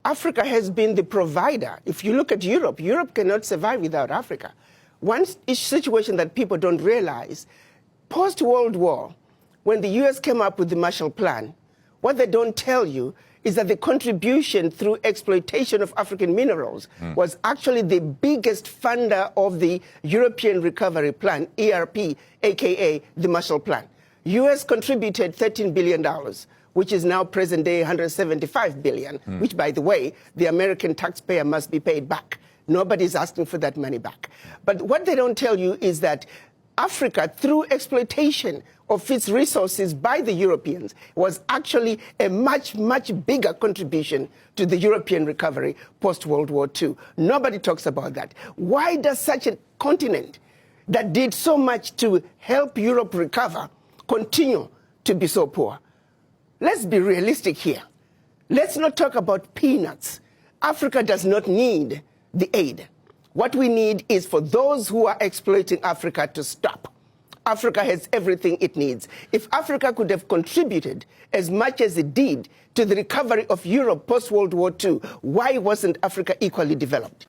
Africa has been the provider. If you look at Europe, Europe cannot survive without Africa. One situation that people don't realize, post-World War, when the US came up with the Marshall Plan, what they don't tell you is that the contribution through exploitation of African minerals was actually the biggest funder of the European Recovery Plan, ERP, aka the Marshall Plan. US contributed $13 billion, which is now present day $175 billion, which, by the way, the American taxpayer must be paid back. Nobody's asking for that money back. But what they don't tell you is that Africa, through exploitation of its resources by the Europeans, was actually a much, much bigger contribution to the European recovery post-World War II. Nobody talks about that. Why does such a continent that did so much to help Europe recover continue to be so poor? Let's be realistic here. Let's not talk about peanuts. Africa does not need the aid. What we need is for those who are exploiting Africa to stop. Africa has everything it needs. If Africa could have contributed as much as it did to the recovery of Europe post-World War II, why wasn't Africa equally developed?